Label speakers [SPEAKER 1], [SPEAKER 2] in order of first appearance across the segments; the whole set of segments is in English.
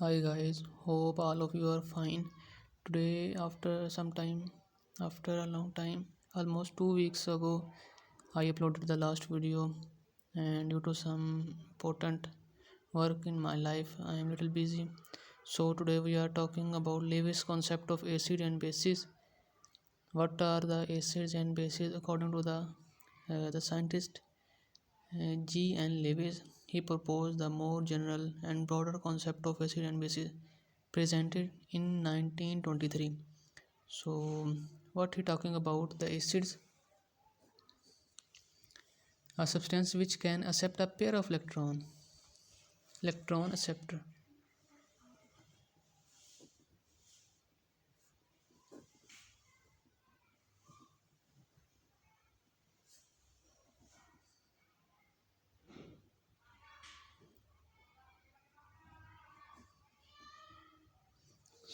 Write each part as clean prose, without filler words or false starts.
[SPEAKER 1] Hi guys, hope all of you are fine. Today, after a long time, almost 2 weeks ago, I uploaded the last video, and due to some important work in my life, I am little busy. So today we are talking about Lewis' concept of acid and bases. What are the acids and bases according to the scientist G. N. Lewis? He proposed the more general and broader concept of acid and bases presented in 1923. So, what he talking about? The acids, a substance which can accept a pair of electron acceptor.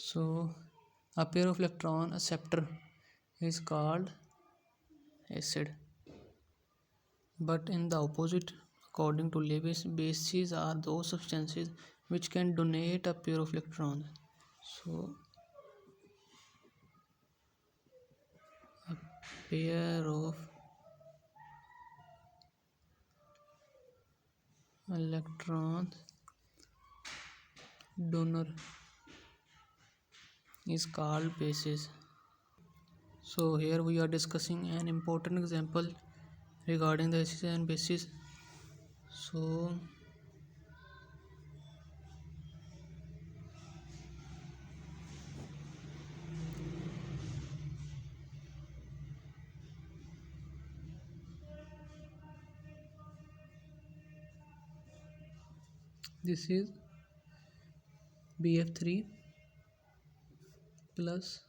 [SPEAKER 1] So, a pair of electron acceptor is called acid. But in the opposite, according to Lewis, bases are those substances which can donate a pair of electrons. So, pair of electrons donor is called bases. So here we are discussing an important example regarding the acids and bases. So this is Bf3 plus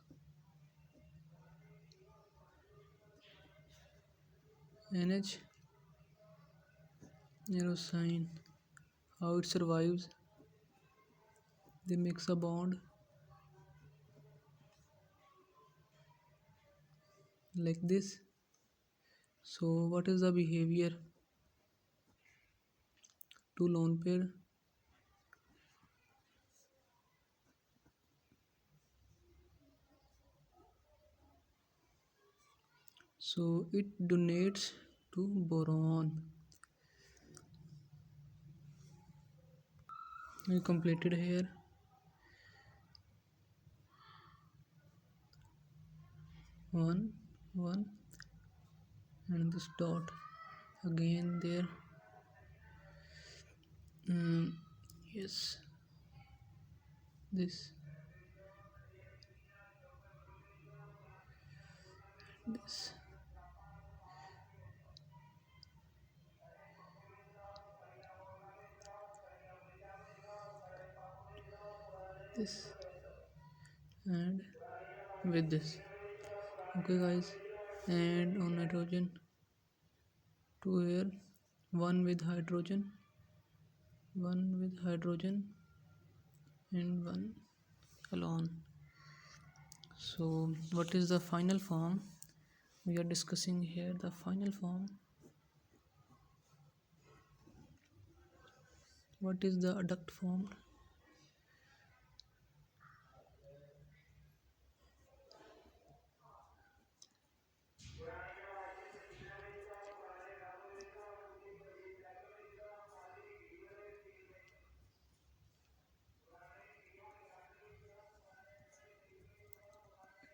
[SPEAKER 1] NH aerosine. How it survives? They makes a bond like this. So what is the behavior to lone pair? So it donates to boron. We completed here. One, one, and this dot again there. Yes, this, this. This and with this. Okay guys, and on nitrogen, two here, one with hydrogen, and one alone. So what is the final form? We are discussing here the final form. What is the adduct form?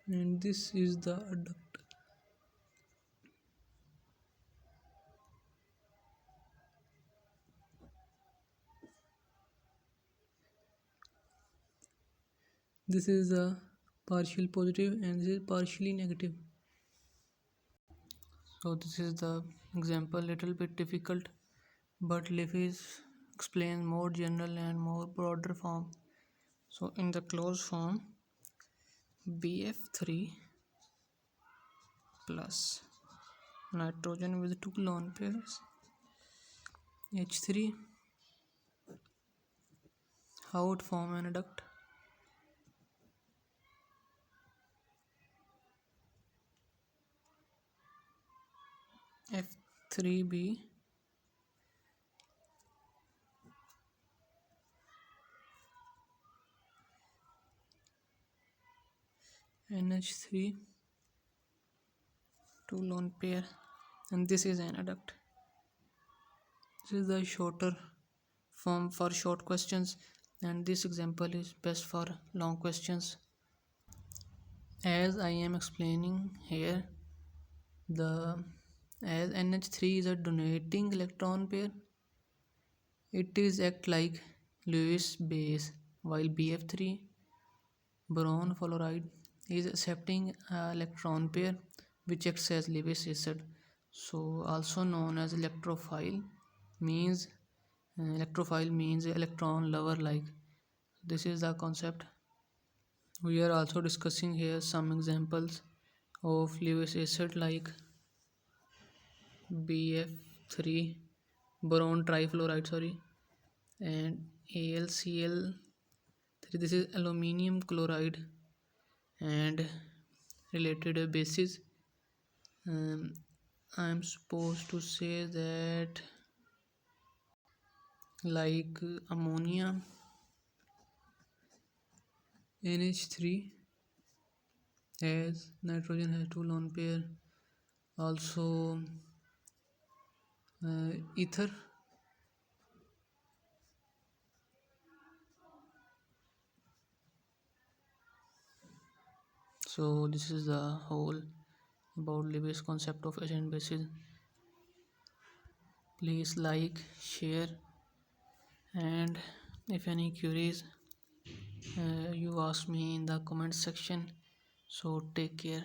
[SPEAKER 1] And this is the adduct. This is a partial positive and this is partially negative. So this is the example, little bit difficult, but Lewis explains more general and more broader form. So in the closed form, Bf3 plus nitrogen with two lone pairs, H3. How it form an adduct? F3b NH3, two lone pair, and this is an adduct. This is the shorter form for short questions, and this example is best for long questions. As I am explaining here, the as NH3 is a donating electron pair, it is act like Lewis base, while BF3 boron fluoride is accepting electron pair which acts as Lewis acid. So also known as electrophile, means electrophile means electron lover like. This is the concept. We are also discussing here some examples of Lewis acid like BF3 boron trifluoride, sorry, and AlCl3. This is aluminium chloride and related bases. I'm supposed to say that like ammonia, NH3 has nitrogen has two lone pair, also ether. So this is the whole about Lewis concept of acid and bases. Please like, share, and if any queries you ask me in the comment section. So take care.